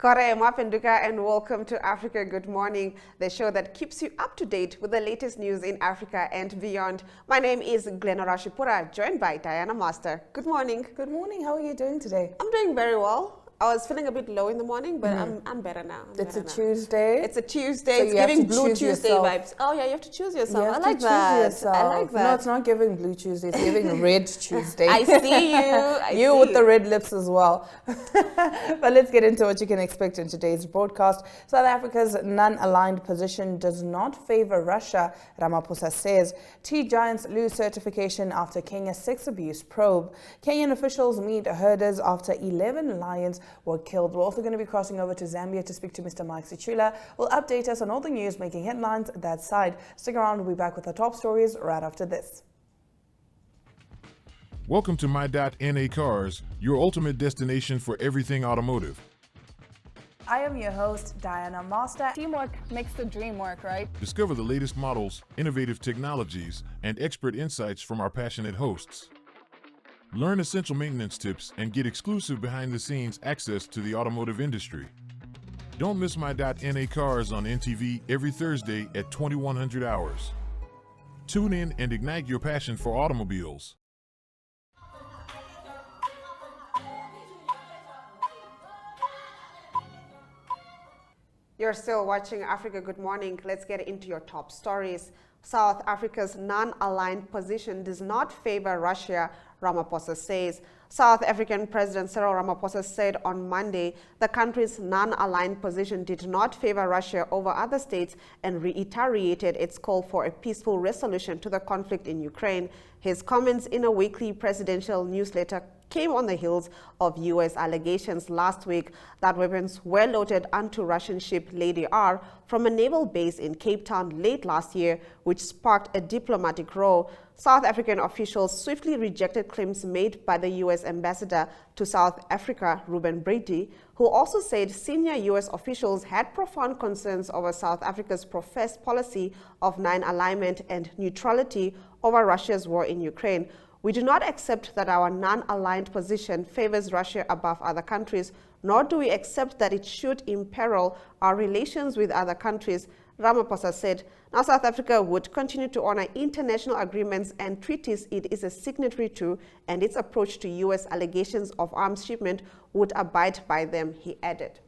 Kore Mapenduka and welcome to Africa Good Morning, the show that keeps you up to date with the latest news in Africa and beyond. My name is Glenora Shipura, joined by Diana Master. Good morning. Good morning. How are you doing today? I'm doing very well. I was feeling a bit low in the morning, but I'm better now. It's a Tuesday. It's a Tuesday. So it's you have giving to Blue choose Tuesday yourself. vibes. Oh yeah, you have to choose yourself. You have I like to that. choose yourself. I like that. No, it's not giving Blue Tuesday. It's giving Red Tuesday. I see you. You with the red lips as well. But let's get into what you can expect in today's broadcast. South Africa's non-aligned position does not favor Russia, Ramaphosa says. Tea giants lose certification after Kenya's sex abuse probe. Kenyan officials meet herders after 11 lions were killed. We're also going to be crossing over to Zambia to speak to Mr. Mike Sichula. Will update us on all the news making headlines that side. Stick around, we'll be back with our top stories right after this. Welcome to My.NA Cars, your ultimate destination for everything automotive. I am your host, Diana Master. Teamwork makes the dream work, right? Discover the latest models, innovative technologies, and expert insights from our passionate hosts. Learn essential maintenance tips and get exclusive behind-the-scenes access to the automotive industry. Don't miss My.NA Cars on NTV every Thursday at 2100 hours. Tune in and ignite your passion for automobiles. You're still watching Africa Good Morning. Let's get into your top stories. South Africa's non-aligned position does not favor Russia, Ramaphosa says. South African President Cyril Ramaphosa said on Monday the country's non-aligned position did not favor Russia over other states and reiterated its call for a peaceful resolution to the conflict in Ukraine. His comments in a weekly presidential newsletter came on the heels of U.S. allegations last week that weapons were loaded onto Russian ship Lady R from a naval base in Cape Town late last year, which sparked a diplomatic row. South African officials swiftly rejected claims made by the U.S. ambassador to South Africa, Ruben Brady, who also said senior U.S. officials had profound concerns over South Africa's professed policy of non-alignment and neutrality over Russia's war in Ukraine. We do not accept that our non-aligned position favors Russia above other countries, nor do we accept that it should imperil our relations with other countries, Ramaphosa said. Now, South Africa would continue to honor international agreements and treaties it is a signatory to, and its approach to U.S. allegations of arms shipment would abide by them, he added.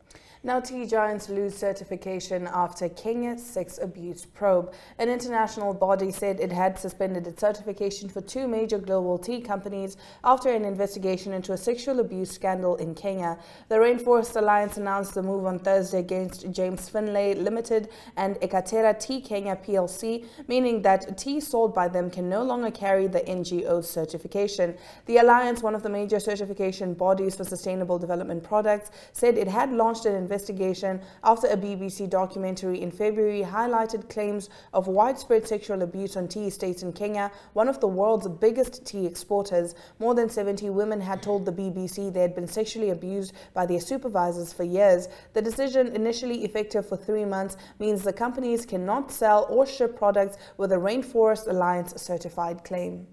Now, tea giants lose certification after Kenya's sex abuse probe. An international body said it had suspended its certification for two major global tea companies after an investigation into a sexual abuse scandal in Kenya. The Rainforest Alliance announced the move on Thursday against James Finlay Limited and Ekatera Tea Kenya PLC, meaning that tea sold by them can no longer carry the NGO certification. The Alliance, one of the major certification bodies for sustainable development products, said it had launched an investigation after a BBC documentary in February highlighted claims of widespread sexual abuse on tea estates in Kenya, one of the world's biggest tea exporters. More than 70 women had told the BBC they had been sexually abused by their supervisors for years. The decision, initially effective for 3 months, means the companies cannot sell or ship products with a Rainforest Alliance certified claim.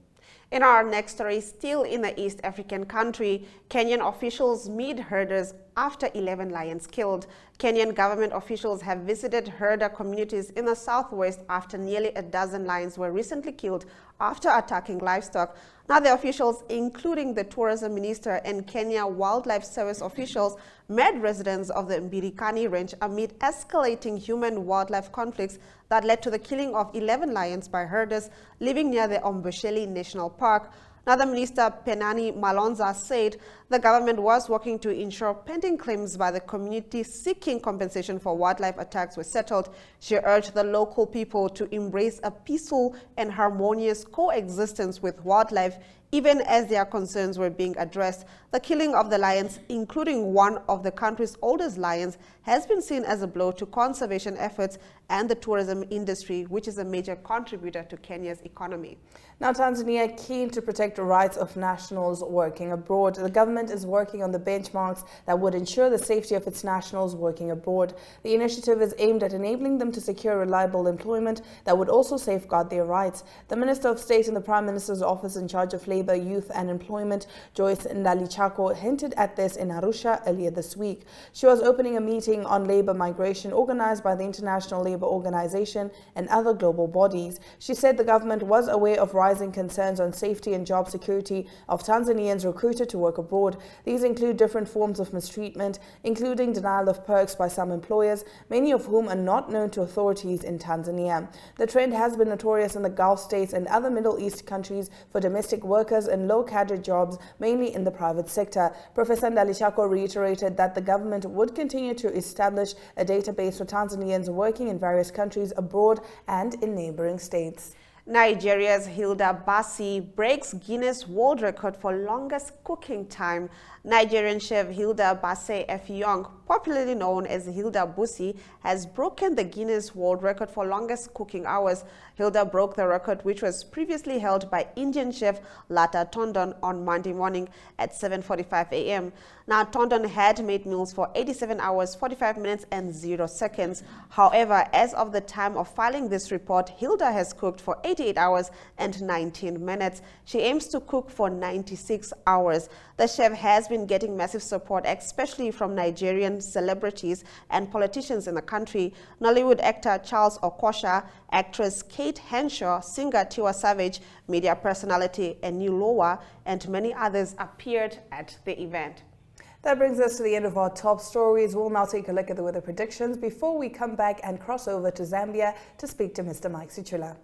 In our next story, still in the East African country, Kenyan officials meet herders after 11 lions killed. Kenyan government officials have visited herder communities in the southwest after nearly a dozen lions were recently killed after attacking livestock. Now, the officials, including the tourism minister and Kenya Wildlife Service officials, met residents of the Mbirikani range amid escalating human-wildlife conflicts that led to the killing of 11 lions by herders living near the Ombosheli National Park. Another minister, Penani Malonza, said the government was working to ensure pending claims by the community seeking compensation for wildlife attacks were settled. She urged the local people to embrace a peaceful and harmonious coexistence with wildlife, even as their concerns were being addressed. The killing of the lions, including one of the country's oldest lions, has been seen as a blow to conservation efforts and the tourism industry, which is a major contributor to Kenya's economy. Now, Tanzania keen to protect the rights of nationals working abroad. The government is working on the benchmarks that would ensure the safety of its nationals working abroad. The initiative is aimed at enabling them to secure reliable employment that would also safeguard their rights. The Minister of State in the Prime Minister's office in charge of labor Labour, Youth and Employment, Joyce Ndalichako, hinted at this in Arusha earlier this week. She was opening a meeting on labour migration organized by the International Labour Organization and other global bodies. She said the government was aware of rising concerns on safety and job security of Tanzanians recruited to work abroad. These include different forms of mistreatment, including denial of perks by some employers, many of whom are not known to authorities in Tanzania. The trend has been notorious in the Gulf states and other Middle East countries for domestic workers and low-cadre jobs, mainly in the private sector. Professor Ndalichako reiterated that the government would continue to establish a database for Tanzanians working in various countries abroad and in neighboring states. Nigeria's Hilda Bassi breaks Guinness World Record for longest cooking time. Nigerian chef Hilda Basse F. Young, popularly known as Hilda Busi, has broken the Guinness World Record for longest cooking hours. Hilda broke the record, which was previously held by Indian chef Lata Tondon on Monday morning at 7:45 a.m. Now, Tondon had made meals for 87 hours, 45 minutes and 0 seconds. However, as of the time of filing this report, Hilda has cooked for 88 hours and 19 minutes. She aims to cook for 96 hours. The chef has been getting massive support, especially from Nigerian celebrities and politicians in the country. Nollywood actor Charles Okosha, actress Kate Henshaw, singer Tiwa Savage, media personality Enilowa, and many others appeared at the event. That brings us to the end of our top stories. We'll now take a look at the weather predictions before we come back and cross over to Zambia to speak to Mr. Mike Sichula.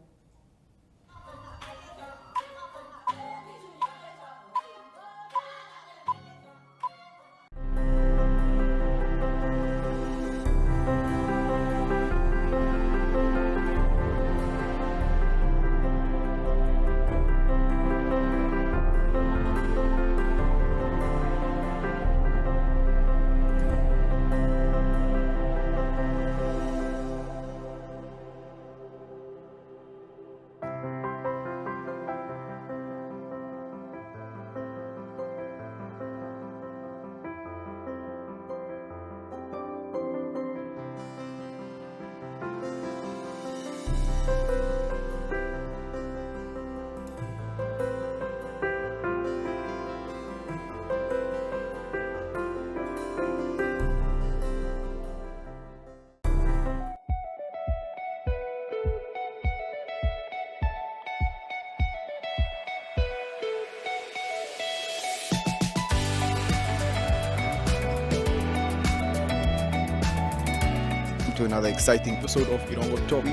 To another exciting episode of Irongo Talk.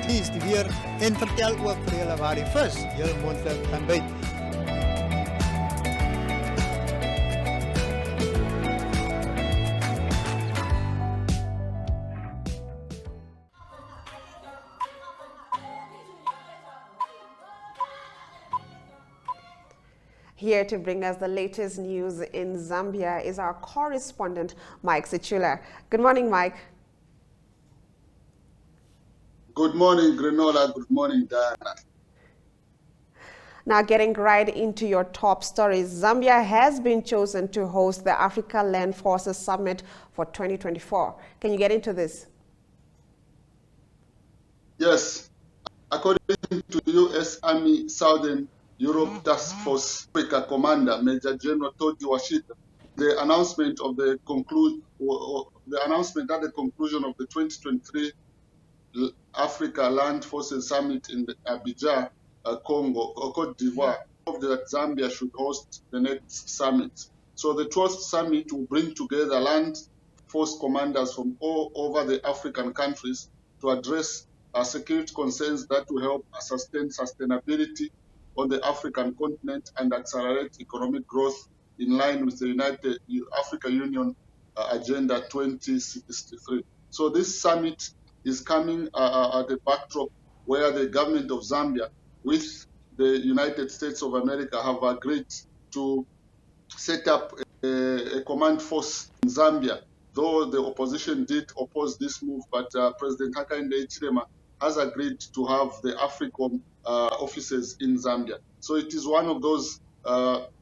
Is die weer en vertel ook vir julle waar die vis julle moontlik gaan byt. Here to bring us the latest news in Zambia is our correspondent, Mike Sichula. Good morning, Mike. Good morning, Granola. Good morning, Diana. Now, getting right into your top stories, Zambia has been chosen to host the Africa Land Forces Summit for 2024. Can you get into this? Yes. According to U.S. Army Southern Europe Task Force Africa Commander, Major General Todi Washita, the announcement at the conclusion of the 2023 Africa Land Forces Summit in Abidjan, Congo, Cote d'Ivoire, that Zambia should host the next summit. So the 12th summit will bring together land force commanders from all over the African countries to address security concerns that will help sustain sustainability on the African continent and accelerate economic growth in line with the United African Union Agenda 2063. So this summit is coming at a backdrop where the government of Zambia with the United States of America have agreed to set up a command force in Zambia, though the opposition did oppose this move, but President Hakainde Hichilema has agreed to have the AFRICOM offices in Zambia. So it is one of those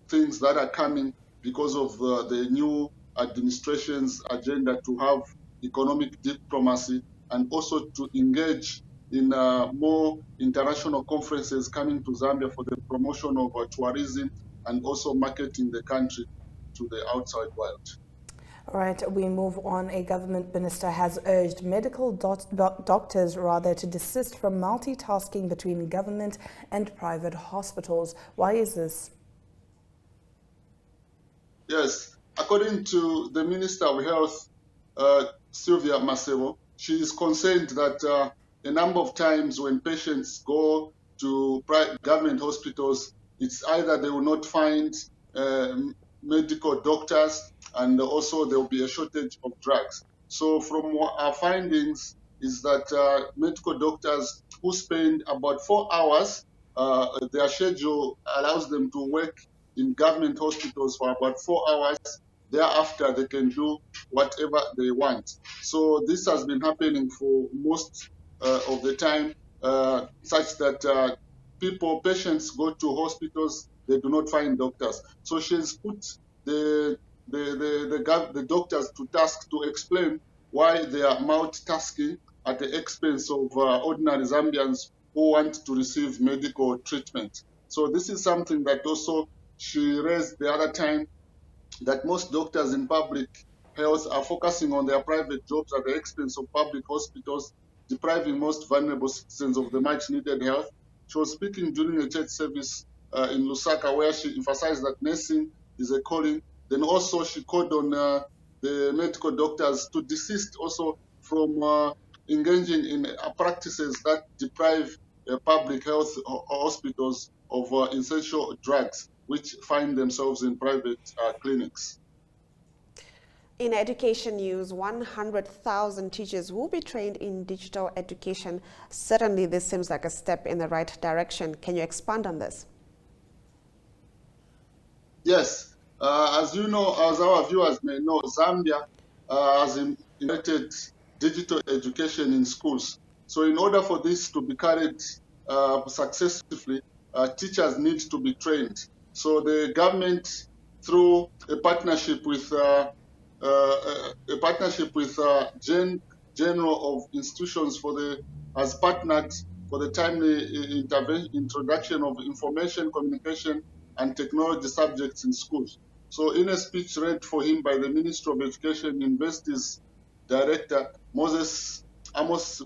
things that are coming because of the new administration's agenda to have economic diplomacy and also to engage in more international conferences coming to Zambia for the promotion of tourism and also marketing the country to the outside world. All right, we move on. A government minister has urged medical doctors to desist from multitasking between government and private hospitals. Why is this? Yes, according to the Minister of Health, Sylvia Masebo, she is concerned that a number of times when patients go to government hospitals, it's either they will not find medical doctors, and also there will be a shortage of drugs. So from our findings is that medical doctors who spend about 4 hours, their schedule allows them to work in government hospitals for about 4 hours. Thereafter, they can do whatever they want. So this has been happening for most of the time, such that patients go to hospitals, they do not find doctors. So she's put the doctors to task to explain why they are multitasking at the expense of ordinary Zambians who want to receive medical treatment. So this is something that also she raised the other time, that most doctors in public health are focusing on their private jobs at the expense of public hospitals, depriving most vulnerable citizens of the much needed health. She was speaking during a church service in Lusaka, where she emphasized that nursing is a calling. Then also she called on the medical doctors to desist also from engaging in practices that deprive public health hospitals of essential drugs, which find themselves in private clinics. In education news, 100,000 teachers will be trained in digital education. Certainly, this seems like a step in the right direction. Can you expand on this? Yes. As you know, as our viewers may know, Zambia has implemented digital education in schools. So in order for this to be carried successfully, teachers need to be trained. So the government, through a partnership with General of Institutions has partnered for the timely introduction of information, communication, and technology subjects in schools. So in a speech read for him by the Ministry of Education, Universities Director Moses Amos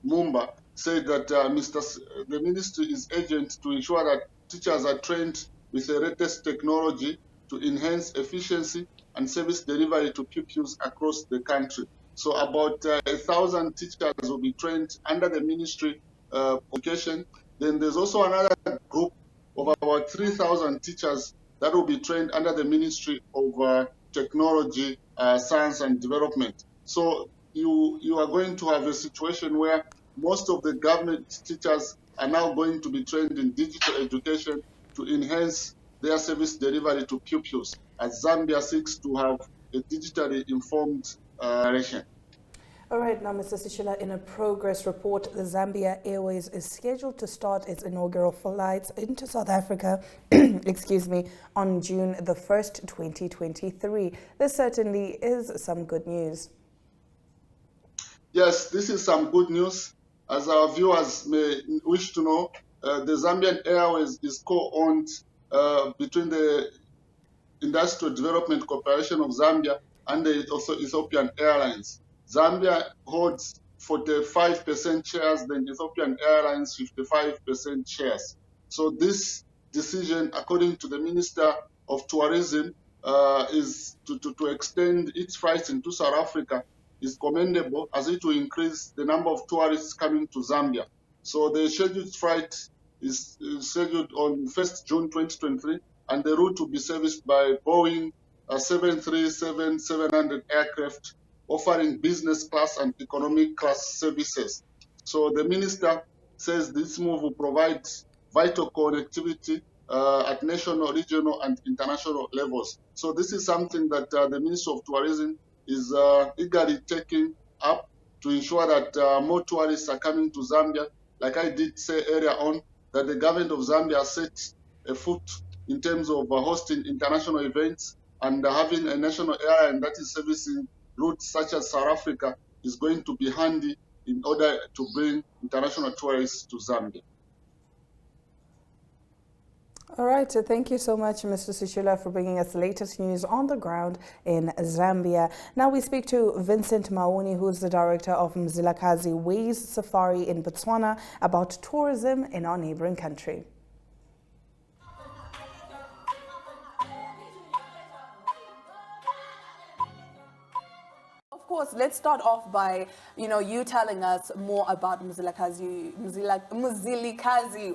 Mumba said that the ministry is urgent to ensure that teachers are trained with the latest technology to enhance efficiency and service delivery to pupils across the country. So about 1,000 teachers will be trained under the Ministry of Education. Then there's also another group of about 3,000 teachers that will be trained under the Ministry of Technology, Science and Development. So you are going to have a situation where most of the government teachers are now going to be trained in digital education to enhance their service delivery to pupils, as Zambia seeks to have a digitally informed nation. All right, now, Mr. Sishila, in a progress report, the Zambia Airways is scheduled to start its inaugural flights into South Africa, excuse me, on June the 1st, 2023. This certainly is some good news. Yes, this is some good news. As our viewers may wish to know, the Zambian Airways is co-owned between the Industrial Development Corporation of Zambia and the Ethiopian Airlines. Zambia holds 45% shares, then Ethiopian Airlines 55% shares. So this decision, according to the Minister of Tourism, is to extend its flights into South Africa is commendable, as it will increase the number of tourists coming to Zambia. So the scheduled flight is scheduled on 1st June 2023, and the route will be serviced by Boeing 737-700 aircraft, offering business class and economic class services. So the minister says this move will provide vital connectivity at national, regional, and international levels. So this is something that the Ministry of Tourism is eagerly taking up to ensure that more tourists are coming to Zambia. Like I did say earlier on, that the government of Zambia set a foot in terms of hosting international events, and having a national airline that is servicing routes such as South Africa is going to be handy in order to bring international tourists to Zambia. All right, so thank you so much, Mr. Sishula, for bringing us the latest news on the ground in Zambia. Now we speak to Vincent Mauni, who is the director of Mzilikazi Ways Safari in Botswana, about tourism in our neighboring country. Of course, let's start off by, you telling us more about Mzilikazi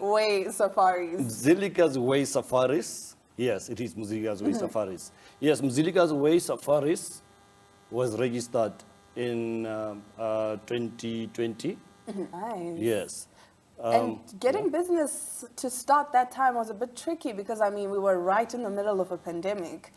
Way Safaris. Mzilikazi Way Safaris. Yes, it is Mzilikazi Way Safaris. Yes, Mzilikazi Way Safaris was registered in 2020. Nice. Yes. And getting business to start that time was a bit tricky because, we were right in the middle of a pandemic.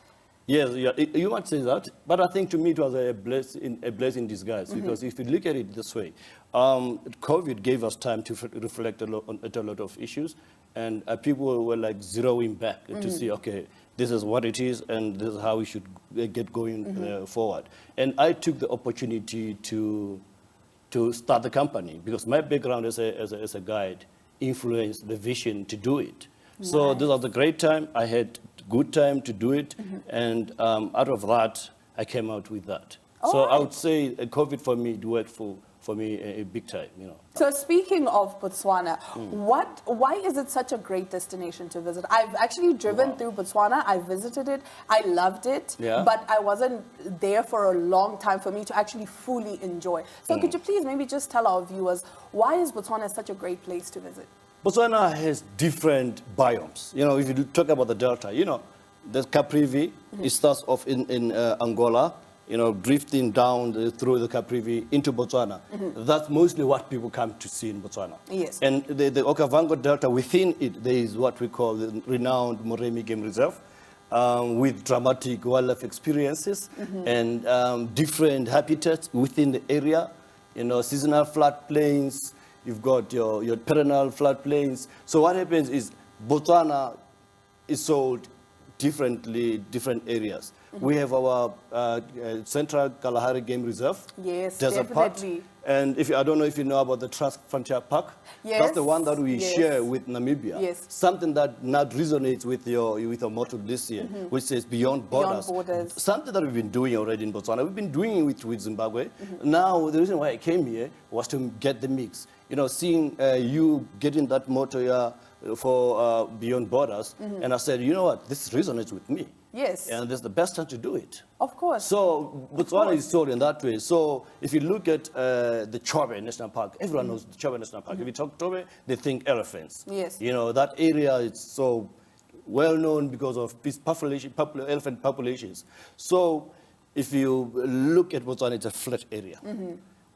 Yes, yeah, you might say that, but I think to me it was a blessing in disguise, because if you look at it this way, COVID gave us time to reflect on a lot of issues, and people were like zeroing back to see, okay, this is what it is, and this is how we should get going forward. And I took the opportunity to start the company, because my background as a guide influenced the vision to do it. Nice. So this was a great time. I had good time to do it, and out of that, I came out with that. So I would say COVID for me, it worked for me a big time, So speaking of Botswana, why is it such a great destination to visit? I've actually driven through Botswana. I visited it. I loved it, but I wasn't there for a long time for me to actually fully enjoy. So could you please maybe just tell our viewers, why is Botswana such a great place to visit? Botswana has different biomes. If you talk about the delta, there's Caprivi. It starts off in Angola, drifting down through the Caprivi into Botswana. That's mostly what people come to see in Botswana. Yes. And the Okavango Delta, within it, there is what we call the renowned Moremi Game Reserve, with dramatic wildlife experiences and different habitats within the area. Seasonal floodplains. You've got your perennial floodplains. So what happens is Botswana is sold differently, different areas. We have our Central Kalahari Game Reserve. Yes, Desert definitely. Park. And I don't know if you know about the Trans Frontier Park. Yes. That's the one that we share with Namibia. Yes. Something that not resonates with your motto this year, which says Beyond Borders. Beyond Borders. Something that we've been doing already in Botswana. We've been doing it with Zimbabwe. Now, the reason why I came here was to get the mix. Seeing you getting that motto for Beyond Borders, and I said, you know what, this resonates with me. Yes. And this is the best time to do it. Of course. So Botswana is sold in that way. So if you look at the Chobe National Park, everyone knows the Chobe National Park. If you talk Chobe, they think elephants. Yes. That area is so well known because of its elephant populations. So if you look at Botswana, it's a flat area.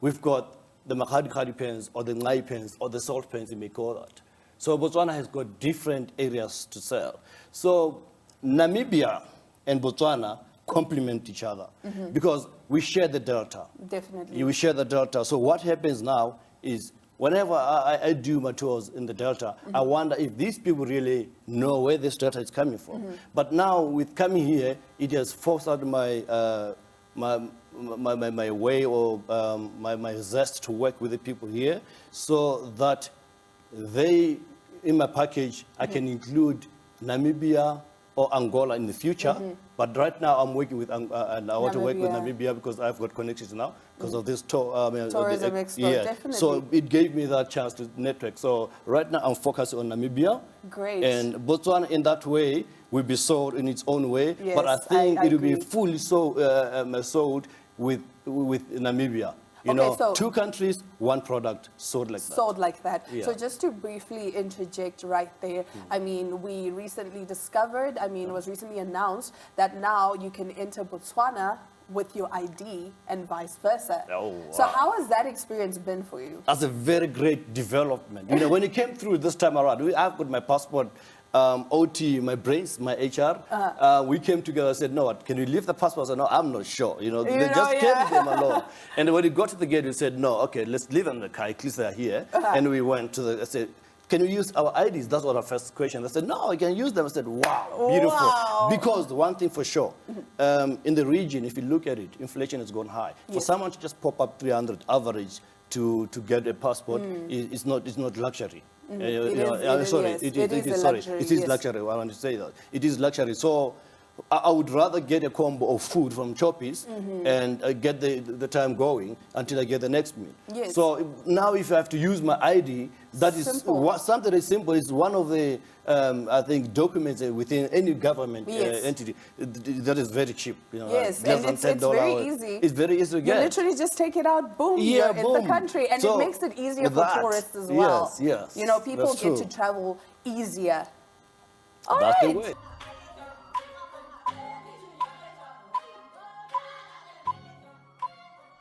We've got the Makadi pens, or the Ngai pens, or the salt pens, you may call that. So Botswana has got different areas to sell. So Namibia and Botswana complement each other because we share the delta. Definitely. We share the delta. So what happens now is whenever I do my tours in the delta, I wonder if these people really know where this delta is coming from. But now with coming here, it has forced out my way or my zest to work with the people here, so that in my package, I can include Namibia or Angola in the future. But right now, I'm working with, and I want to work with Namibia because I've got connections now because of this tourism expo, definitely. So it gave me that chance to network. So right now, I'm focusing on Namibia. Great. And Botswana, in that way, will be sold in its own way. Yes, but I think it will be agree. fully sold with Namibia. So two countries, one product, sold like that. Sold like that. Yeah. So just to briefly interject right there, we recently discovered, it was recently announced that now you can enter Botswana with your ID and vice versa. Oh, wow. So how has that experience been for you? That's a very great development. When it came through this time around, I've got my passport, OT, my brains, my HR. We came together and said, no, can you leave the passport? I said, no, I'm not sure. They just carried them along. And when we got to the gate, we said, no, okay, let's leave them in the car. At least they're here. And we went to I said, can you use our IDs? That's what our first question. They said, no, I can use them. I said, wow, beautiful. Wow. Because the one thing for sure, in the region, if you look at it, inflation has gone high. For someone to just pop up 300 average to get a passport is not luxury. It is luxury. I want to say that. It is luxury. So I would rather get a combo of food from Choppies and get the time going until I get the next meal. Yes. So now if I have to use my ID, that is something as simple is one of the, I think, documents within any government entity. That is very cheap. Yes, less and than it's $10 very easy. It's very easy to get. You literally just take it out, boom, you're in the country. And it makes it easier for tourists as well. Yes, people get to travel easier. All That's right. the way.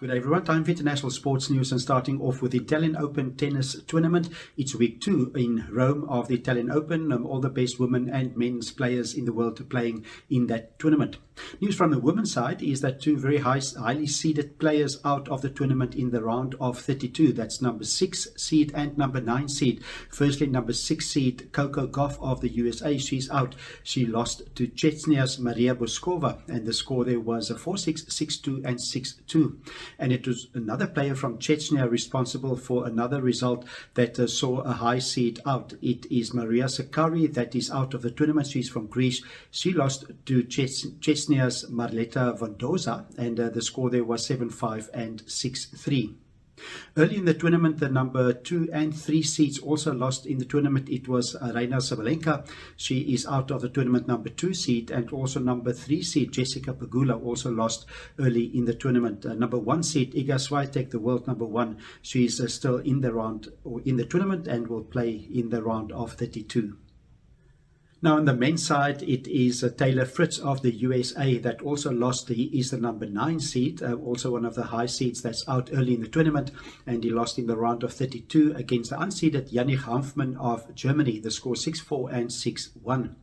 Good day everyone, time for international sports news and starting off with the Italian Open tennis tournament. It's week 2 in Rome of the Italian Open. All the best women and men's players in the world are playing in that tournament. News from the women's side is that 2 very highly seeded players out of the tournament in the round of 32. That's number 6 seed and number 9 seed. Firstly, number 6 seed Coco Gauff of the USA. She's out. She lost to Chechenia's Maria Boskova, and the score there was 4-6, 6-2 and 6-2. And it was another player from Chechnya responsible for another result that saw a high seed out. It is Maria Sakkari that is out of the tournament. She's from Greece. She lost to Chechnya's Marleta Vondoza, and the score there was 7-5 and 6-3. Early in the tournament, the number 2 and 3 seeds also lost in the tournament. It was Aryna Sabalenka. She is out of the tournament, number 2 seed, and also number 3 seed Jessica Pegula also lost early in the tournament. Number 1 seed Iga Swiatek, the world number 1, she's still in the round or in the tournament and will play in the round of 32. Now on the men's side, it is Taylor Fritz of the USA that also lost. He is the number 9 seed, also one of the high seeds that's out early in the tournament, and he lost in the round of 32 against the unseeded Yannick Hanfmann of Germany. The score 6-4 and 6-1.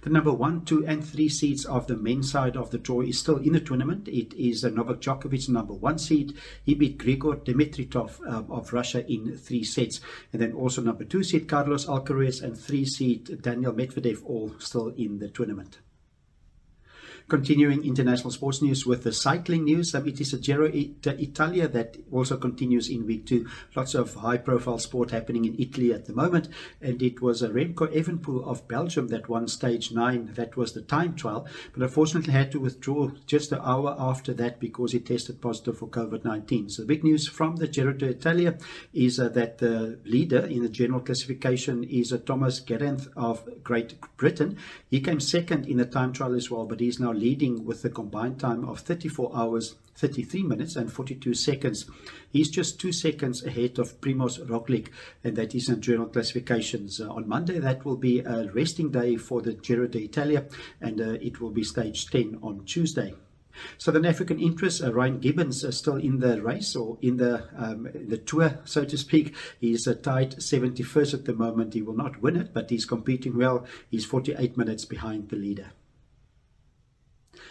The number 1, 2 and 3 seeds of the men's side of the draw is still in the tournament. It is Novak Djokovic, number 1 seed. He beat Grigor Dimitrov of Russia in 3 sets. And then also number 2 seed Carlos Alcaraz and 3 seed Daniel Medvedev, all still in the tournament. Continuing international sports news with the cycling news, it is a Giro d'Italia that also continues in week 2. Lots of high-profile sport happening in Italy at the moment, and it was Remco Evenepoel of Belgium that won stage 9. That was the time trial, but unfortunately had to withdraw just an hour after that because he tested positive for COVID-19. So the big news from the Giro d'Italia is that the leader in the general classification is Thomas Geraint of Great Britain. He came second in the time trial as well, but he's now leading with a combined time of 34 hours, 33 minutes and 42 seconds. He's just 2 seconds ahead of Primoz Roglic, and that is in general classifications. On Monday, that will be a resting day for the Giro d'Italia, and it will be stage 10 on Tuesday. Southern African interests, Ryan Gibbons is still in the race, or in the tour, so to speak. He's tied 71st at the moment. He will not win it, but he's competing well. He's 48 minutes behind the leader.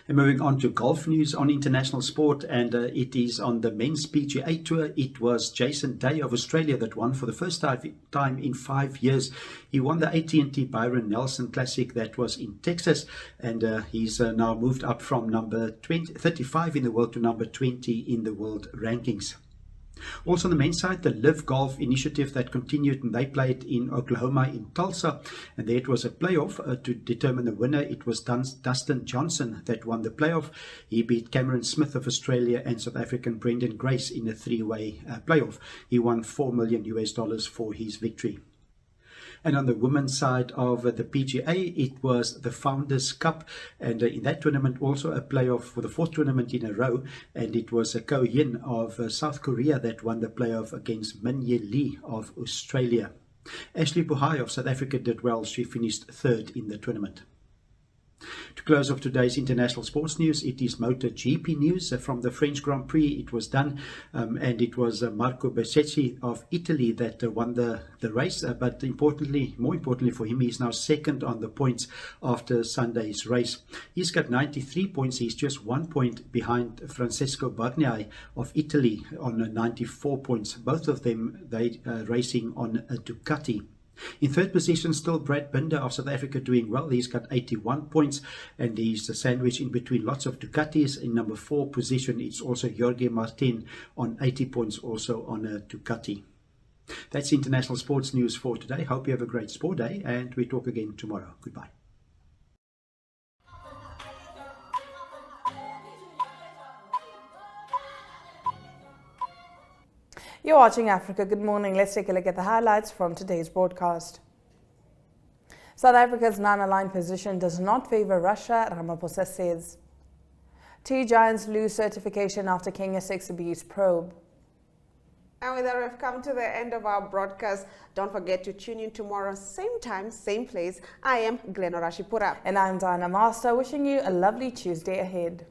And moving on to golf news on international sport, and it is on the men's PGA Tour. It was Jason Day of Australia that won for the first time in 5 years. He won the AT&T Byron Nelson Classic that was in Texas, and he's now moved up from number 35 in the world to number 20 in the world rankings. Also on the men's side, the Live Golf initiative that continued, and they played in Oklahoma in Tulsa, and there it was a playoff to determine the winner. It was Dustin Johnson that won the playoff. He beat Cameron Smith of Australia and South African Brendan Grace in a 3-way playoff. He won $4 million for his victory. And on the women's side of the PGA, it was the Founders Cup, and in that tournament also a playoff for the 4th tournament in a row, and it was Ko Yin of South Korea that won the playoff against Min Ye Lee of Australia. Ashley Buhai of South Africa did well. She finished 3rd in the tournament. To close off today's international sports news, it is MotoGP news from the French Grand Prix. It was done, and it was Marco Bezzecchi of Italy that won the race. But more importantly for him, he's now 2nd on the points after Sunday's race. He's got 93 points. He's just 1 point behind Francesco Bagnaia of Italy on 94 points. Both of them, they racing on a Ducati. In third position, still Brad Binder of South Africa doing well. He's got 81 points and he's the sandwich in between lots of Ducatis. In number 4 position, it's also Jorge Martin on 80 points, also on a Ducati. That's international sports news for today. Hope you have a great sport day and we talk again tomorrow. Goodbye. You're watching Africa Good Morning. Let's take a look at the highlights from today's broadcast. South Africa's non-aligned position does not favour Russia, Ramaphosa says. Tea giants lose certification after Kenya's sex abuse probe. And with that, we've come to the end of our broadcast. Don't forget to tune in tomorrow, same time, same place. I am Glenora Shipura. And I'm Diana Master, wishing you a lovely Tuesday ahead.